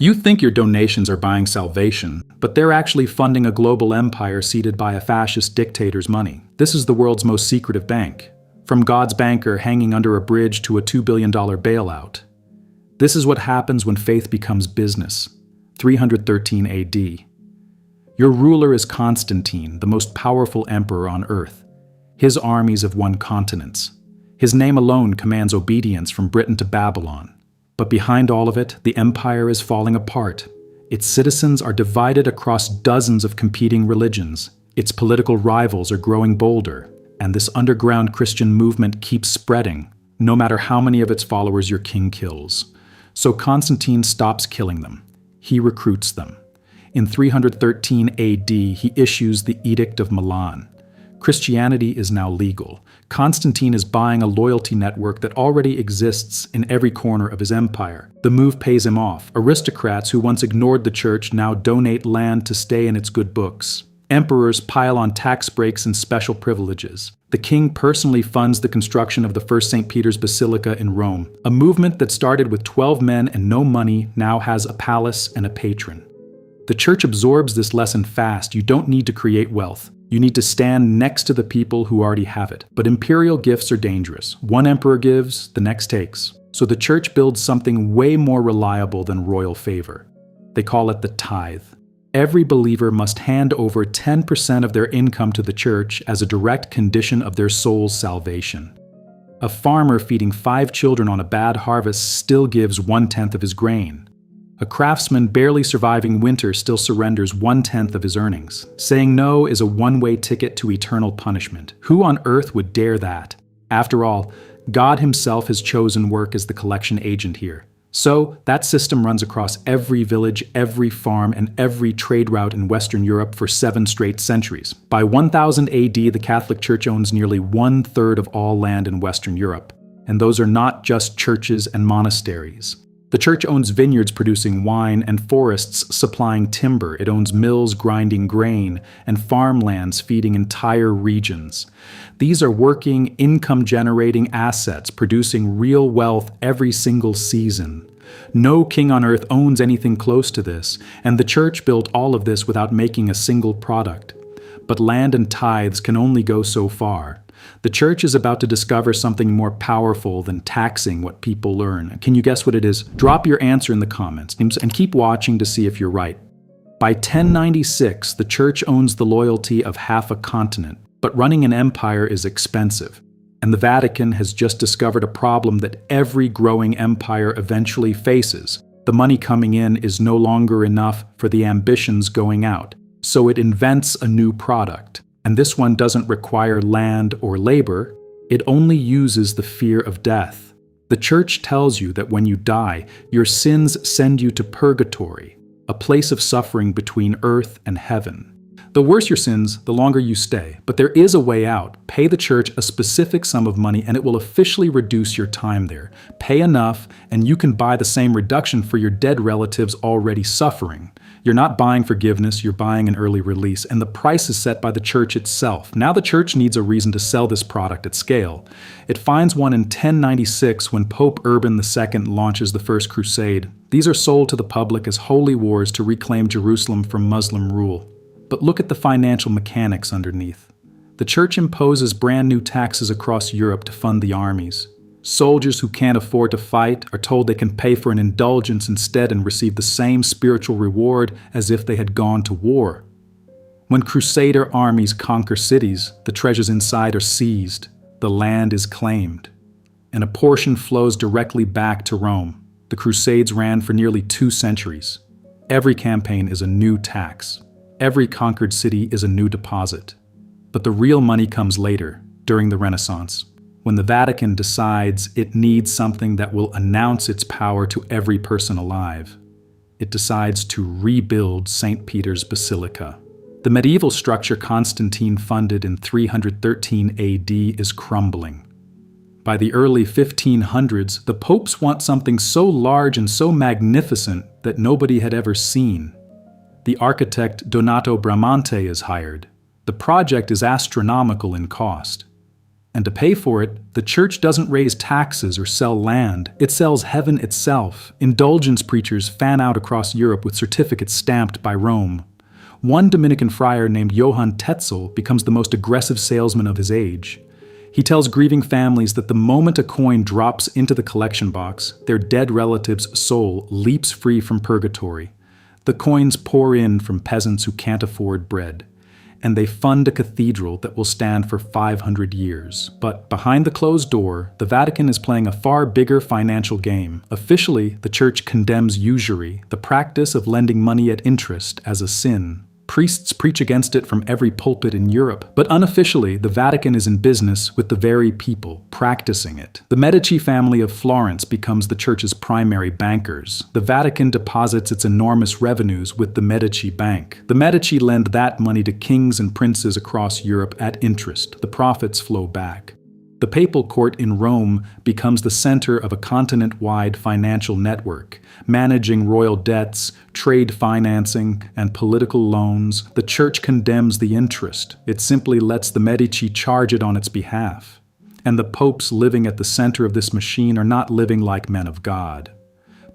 You think your donations are buying salvation, but they're actually funding a global empire seated by a fascist dictator's money. This is the world's most secretive bank. From God's banker hanging under a bridge to a $2 billion bailout. This is what happens when faith becomes business. 313 AD. Your ruler is Constantine, the most powerful emperor on earth. His armies have won continents. His name alone commands obedience from Britain to Babylon. But behind all of it, the empire is falling apart. Its citizens are divided across dozens of competing religions. Its political rivals are growing bolder. And this underground Christian movement keeps spreading, no matter how many of its followers your king kills. So Constantine stops killing them. He recruits them. In 313 AD, he issues the Edict of Milan. Christianity is now legal. Constantine is buying a loyalty network that already exists in every corner of his empire. The move pays him off. Aristocrats who once ignored the church now donate land to stay in its good books. Emperors pile on tax breaks and special privileges. The king personally funds the construction of the first St. Peter's Basilica in Rome. A movement that started with 12 men and no money now has a palace and a patron. The church absorbs this lesson fast. You don't need to create wealth. You need to stand next to the people who already have it. But imperial gifts are dangerous. One emperor gives, the next takes. So the church builds something way more reliable than royal favor. They call it the tithe. Every believer must hand over 10% of their income to the church as a direct condition of their soul's salvation. A farmer feeding 5 children on a bad harvest still gives 1/10 of his grain. A craftsman barely surviving winter still surrenders 1/10 of his earnings. Saying no is a one-way ticket to eternal punishment. Who on earth would dare that? After all, God himself has chosen work as the collection agent here. So, that system runs across every village, every farm, and every trade route in Western Europe for 7 straight centuries. By 1000 AD, the Catholic Church owns nearly 1/3 of all land in Western Europe. And those are not just churches and monasteries. The church owns vineyards producing wine and forests supplying timber. It owns mills grinding grain and farmlands feeding entire regions. These are working, income-generating assets producing real wealth every single season. No king on earth owns anything close to this, and the church built all of this without making a single product. But land and tithes can only go so far. The church is about to discover something more powerful than taxing what people earn. Can you guess what it is? Drop your answer in the comments and keep watching to see if you're right. By 1096, the church owns the loyalty of half a continent, but running an empire is expensive. And the Vatican has just discovered a problem that every growing empire eventually faces. The money coming in is no longer enough for the ambitions going out, so it invents a new product. And this one doesn't require land or labor, it only uses the fear of death. The church tells you that when you die, your sins send you to Purgatory, a place of suffering between earth and heaven. The worse your sins, the longer you stay. But there is a way out. Pay the church a specific sum of money and it will officially reduce your time there. Pay enough and you can buy the same reduction for your dead relatives already suffering. You're not buying forgiveness, you're buying an early release, and the price is set by the church itself. Now the church needs a reason to sell this product at scale. It finds one in 1096 when Pope Urban II launches the First Crusade. These are sold to the public as holy wars to reclaim Jerusalem from Muslim rule. But look at the financial mechanics underneath. The church imposes brand new taxes across Europe to fund the armies. Soldiers who can't afford to fight are told they can pay for an indulgence instead and receive the same spiritual reward as if they had gone to war. When crusader armies conquer cities, the treasures inside are seized, the land is claimed, and a portion flows directly back to Rome. The Crusades ran for nearly 2 centuries. Every campaign is a new tax. Every conquered city is a new deposit. But the real money comes later, during the Renaissance, when the Vatican decides it needs something that will announce its power to every person alive. It decides to rebuild St. Peter's Basilica. The medieval structure Constantine funded in 313 AD is crumbling. By the early 1500s, the popes want something so large and so magnificent that nobody had ever seen. The architect Donato Bramante is hired. The project is astronomical in cost. And to pay for it, the church doesn't raise taxes or sell land. It sells heaven itself. Indulgence preachers fan out across Europe with certificates stamped by Rome. One Dominican friar named Johann Tetzel becomes the most aggressive salesman of his age. He tells grieving families that the moment a coin drops into the collection box, their dead relative's soul leaps free from purgatory. The coins pour in from peasants who can't afford bread, and they fund a cathedral that will stand for 500 years. But behind the closed door, the Vatican is playing a far bigger financial game. Officially, the Church condemns usury, the practice of lending money at interest, as a sin. Priests preach against it from every pulpit in Europe, but unofficially, the Vatican is in business with the very people practicing it. The Medici family of Florence becomes the Church's primary bankers. The Vatican deposits its enormous revenues with the Medici Bank. The Medici lend that money to kings and princes across Europe at interest. The profits flow back. The papal court in Rome becomes the center of a continent-wide financial network, managing royal debts, trade financing, and political loans. The Church condemns the interest. It simply lets the Medici charge it on its behalf. And the popes living at the center of this machine are not living like men of God.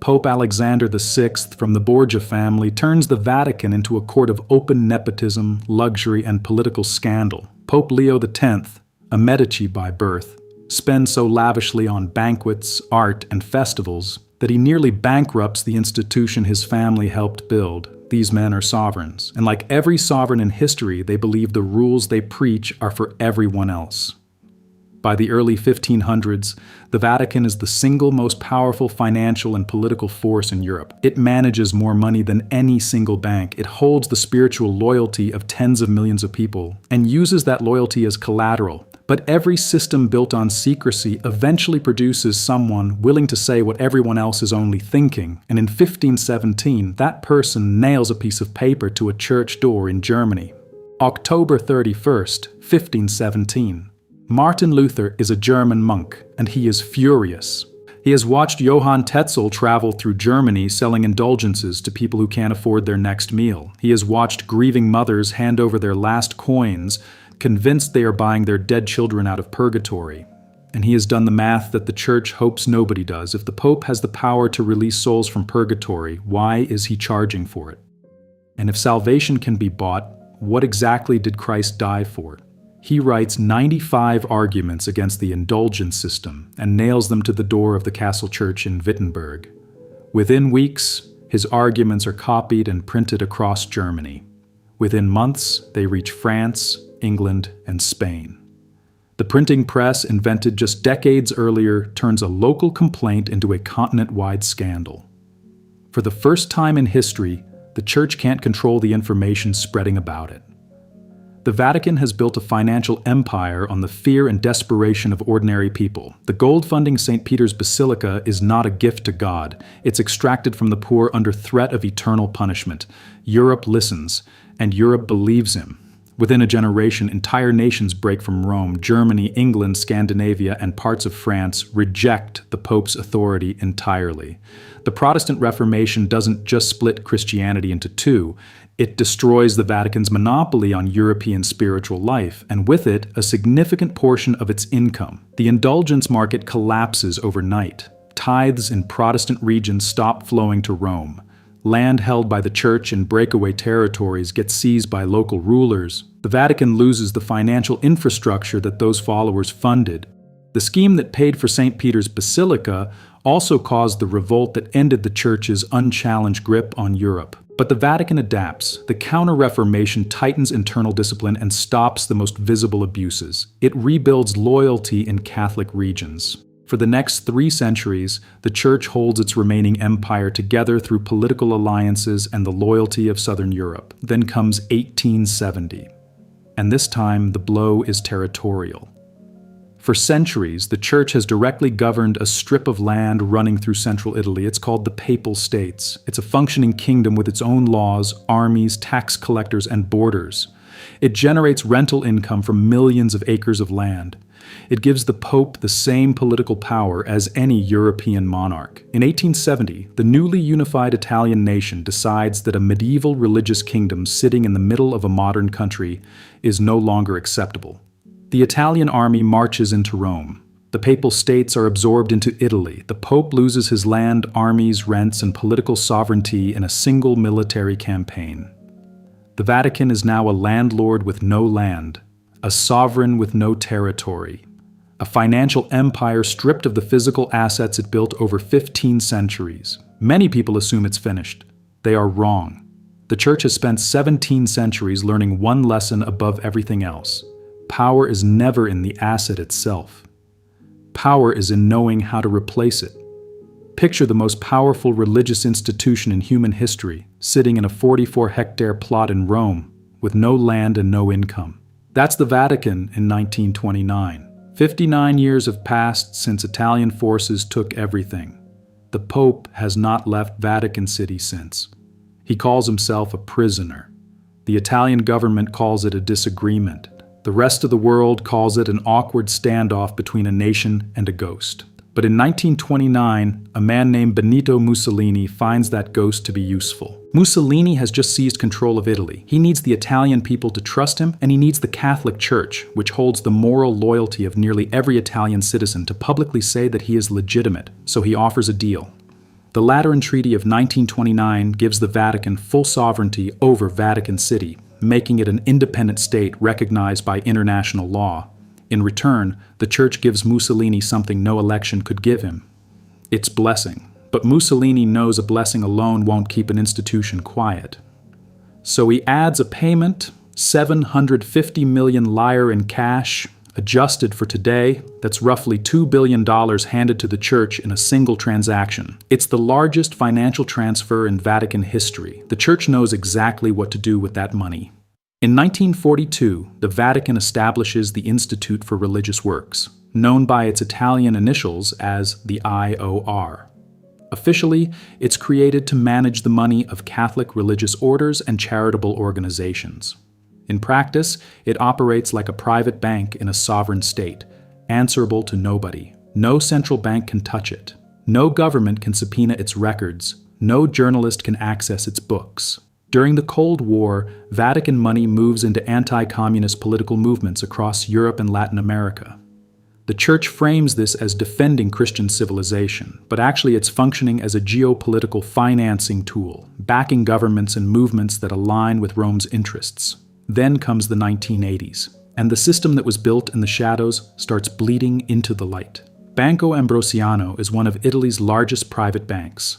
Pope Alexander VI from the Borgia family turns the Vatican into a court of open nepotism, luxury, and political scandal. Pope Leo X, a Medici by birth, spends so lavishly on banquets, art, and festivals that he nearly bankrupts the institution his family helped build. These men are sovereigns, and like every sovereign in history, they believe the rules they preach are for everyone else. By the early 1500s, the Vatican is the single most powerful financial and political force in Europe. It manages more money than any single bank. It holds the spiritual loyalty of tens of millions of people and uses that loyalty as collateral. But every system built on secrecy eventually produces someone willing to say what everyone else is only thinking. And in 1517, that person nails a piece of paper to a church door in Germany. October 31st, 1517. Martin Luther is a German monk, and he is furious. He has watched Johann Tetzel travel through Germany selling indulgences to people who can't afford their next meal. He has watched grieving mothers hand over their last coins, convinced they are buying their dead children out of purgatory. And he has done the math that the Church hopes nobody does. If the Pope has the power to release souls from purgatory, why is he charging for it? And if salvation can be bought, what exactly did Christ die for? He writes 95 arguments against the indulgence system and nails them to the door of the Castle Church in Wittenberg. Within weeks, his arguments are copied and printed across Germany. Within months, they reach France, England, and Spain. The printing press, invented just decades earlier, turns a local complaint into a continent-wide scandal. For the first time in history, the Church can't control the information spreading about it. The Vatican has built a financial empire on the fear and desperation of ordinary people. The gold funding St. Peter's Basilica is not a gift to God. It's extracted from the poor under threat of eternal punishment. Europe listens, and Europe believes him. Within a generation, entire nations break from Rome. Germany, England, Scandinavia, and parts of France reject the Pope's authority entirely. The Protestant Reformation doesn't just split Christianity into two. It destroys the Vatican's monopoly on European spiritual life, and with it, a significant portion of its income. The indulgence market collapses overnight. Tithes in Protestant regions stop flowing to Rome. Land held by the Church in breakaway territories gets seized by local rulers. The Vatican loses the financial infrastructure that those followers funded. The scheme that paid for St. Peter's Basilica also caused the revolt that ended the Church's unchallenged grip on Europe. But the Vatican adapts. The Counter-Reformation tightens internal discipline and stops the most visible abuses. It rebuilds loyalty in Catholic regions. For the next 3 centuries, the Church holds its remaining empire together through political alliances and the loyalty of Southern Europe. Then comes 1870. And this time, the blow is territorial. For centuries, the Church has directly governed a strip of land running through central Italy. It's called the Papal States. It's a functioning kingdom with its own laws, armies, tax collectors, and borders. It generates rental income from millions of acres of land. It gives the Pope the same political power as any European monarch. In 1870, the newly unified Italian nation decides that a medieval religious kingdom sitting in the middle of a modern country is no longer acceptable. The Italian army marches into Rome. The Papal States are absorbed into Italy. The Pope loses his land, armies, rents, and political sovereignty in a single military campaign. The Vatican is now a landlord with no land, a sovereign with no territory, a financial empire stripped of the physical assets it built over 15 centuries. Many people assume it's finished. They are wrong. The Church has spent 17 centuries learning one lesson above everything else. Power is never in the asset itself. Power is in knowing how to replace it. Picture the most powerful religious institution in human history sitting in a 44-hectare plot in Rome with no land and no income. That's the Vatican in 1929. 59 years have passed since Italian forces took everything. The Pope has not left Vatican City since. He calls himself a prisoner. The Italian government calls it a disagreement. The rest of the world calls it an awkward standoff between a nation and a ghost. But in 1929, a man named Benito Mussolini finds that ghost to be useful. Mussolini has just seized control of Italy. He needs the Italian people to trust him, and he needs the Catholic Church, which holds the moral loyalty of nearly every Italian citizen, to publicly say that he is legitimate, so he offers a deal. The Lateran Treaty of 1929 gives the Vatican full sovereignty over Vatican City, making it an independent state recognized by international law. In return, the Church gives Mussolini something no election could give him: its blessing. But Mussolini knows a blessing alone won't keep an institution quiet. So he adds a payment, 750 million lire in cash, adjusted for today, that's roughly $2 billion handed to the Church in a single transaction. It's the largest financial transfer in Vatican history. The Church knows exactly what to do with that money. In 1942, the Vatican establishes the Institute for Religious Works, known by its Italian initials as the IOR. Officially, it's created to manage the money of Catholic religious orders and charitable organizations. In practice, it operates like a private bank in a sovereign state, answerable to nobody. No central bank can touch it. No government can subpoena its records. No journalist can access its books. During the Cold War, Vatican money moves into anti-communist political movements across Europe and Latin America. The Church frames this as defending Christian civilization, but actually it's functioning as a geopolitical financing tool, backing governments and movements that align with Rome's interests. Then comes the 1980s, and the system that was built in the shadows starts bleeding into the light. Banco Ambrosiano is one of Italy's largest private banks.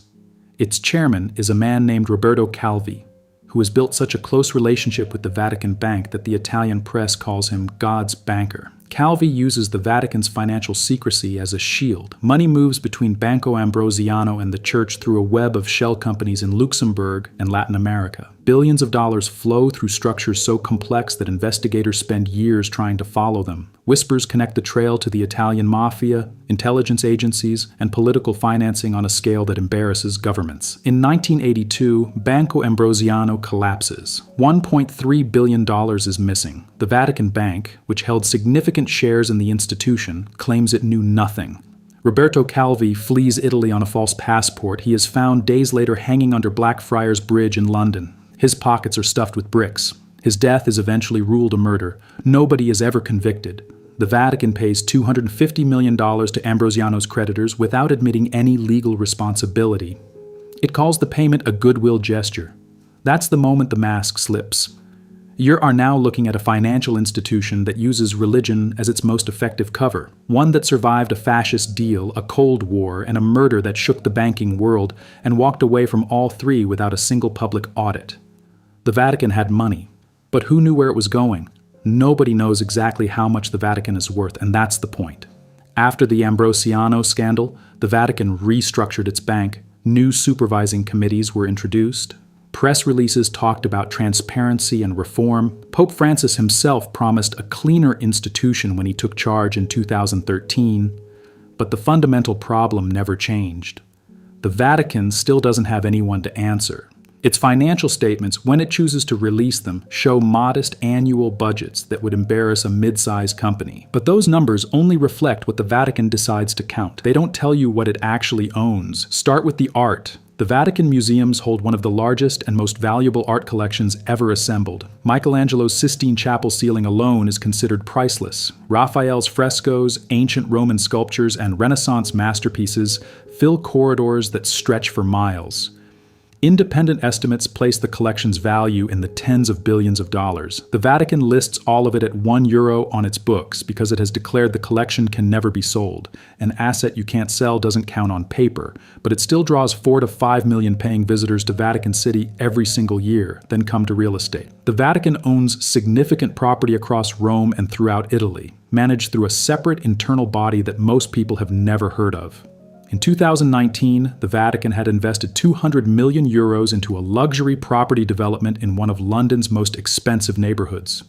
Its chairman is a man named Roberto Calvi, who has built such a close relationship with the Vatican Bank that the Italian press calls him God's banker. Calvi uses the Vatican's financial secrecy as a shield. Money moves between Banco Ambrosiano and the Church through a web of shell companies in Luxembourg and Latin America. Billions of dollars flow through structures so complex that investigators spend years trying to follow them. Whispers connect the trail to the Italian mafia, intelligence agencies, and political financing on a scale that embarrasses governments. In 1982, Banco Ambrosiano collapses. $1.3 billion is missing. The Vatican Bank, which held significant shares in the institution, claims it knew nothing. Roberto Calvi flees Italy on a false passport. He is found days later hanging under Blackfriars Bridge in London. His pockets are stuffed with bricks. His death is eventually ruled a murder. Nobody is ever convicted. The Vatican pays $250 million to Ambrosiano's creditors without admitting any legal responsibility. It calls the payment a goodwill gesture. That's the moment the mask slips. You are now looking at a financial institution that uses religion as its most effective cover, one that survived a fascist deal, a Cold War, and a murder that shook the banking world and walked away from all three without a single public audit. The Vatican had money, but who knew where it was going? Nobody knows exactly how much the Vatican is worth, and that's the point. After the Ambrosiano scandal, the Vatican restructured its bank, new supervising committees were introduced, press releases talked about transparency and reform. Pope Francis himself promised a cleaner institution when he took charge in 2013, but the fundamental problem never changed. The Vatican still doesn't have anyone to answer. Its financial statements, when it chooses to release them, show modest annual budgets that would embarrass a mid-sized company. But those numbers only reflect what the Vatican decides to count. They don't tell you what it actually owns. Start with the art. The Vatican museums hold one of the largest and most valuable art collections ever assembled. Michelangelo's Sistine Chapel ceiling alone is considered priceless. Raphael's frescoes, ancient Roman sculptures, and Renaissance masterpieces fill corridors that stretch for miles. Independent estimates place the collection's value in the tens of billions of dollars. The Vatican lists all of it at €1 on its books because it has declared the collection can never be sold. An asset you can't sell doesn't count on paper, but it still draws 4 to 5 million paying visitors to Vatican City every single year, then come to real estate. The Vatican owns significant property across Rome and throughout Italy, managed through a separate internal body that most people have never heard of. In 2019, the Vatican had invested €200 million into a luxury property development in one of London's most expensive neighborhoods.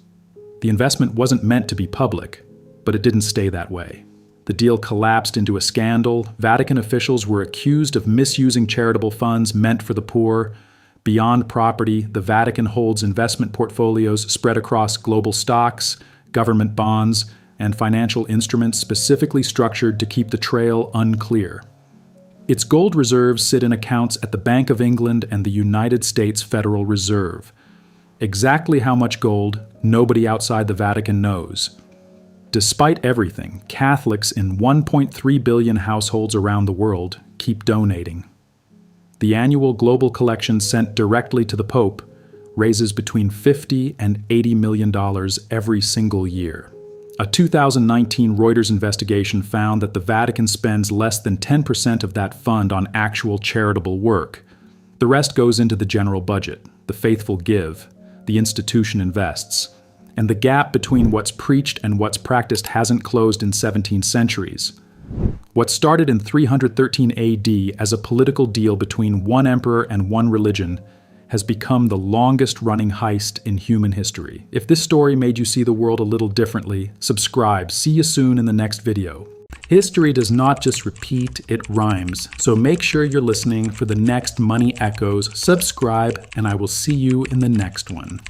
The investment wasn't meant to be public, but it didn't stay that way. The deal collapsed into a scandal. Vatican officials were accused of misusing charitable funds meant for the poor. Beyond property, the Vatican holds investment portfolios spread across global stocks, government bonds, and financial instruments specifically structured to keep the trail unclear. Its gold reserves sit in accounts at the Bank of England and the United States Federal Reserve. Exactly how much gold, nobody outside the Vatican knows. Despite everything, Catholics in 1.3 billion households around the world keep donating. The annual global collection sent directly to the Pope raises between $50 and $80 million every single year. A 2019 Reuters investigation found that the Vatican spends less than 10% of that fund on actual charitable work. The rest goes into the general budget. The faithful give. The institution invests. And the gap between what's preached and what's practiced hasn't closed in 17 centuries. What started in 313 AD as a political deal between one emperor and one religion has become the longest-running heist in human history. If this story made you see the world a little differently, subscribe. See you soon in the next video. History does not just repeat, it rhymes. So make sure you're listening for the next Money Echoes. Subscribe, and I will see you in the next one.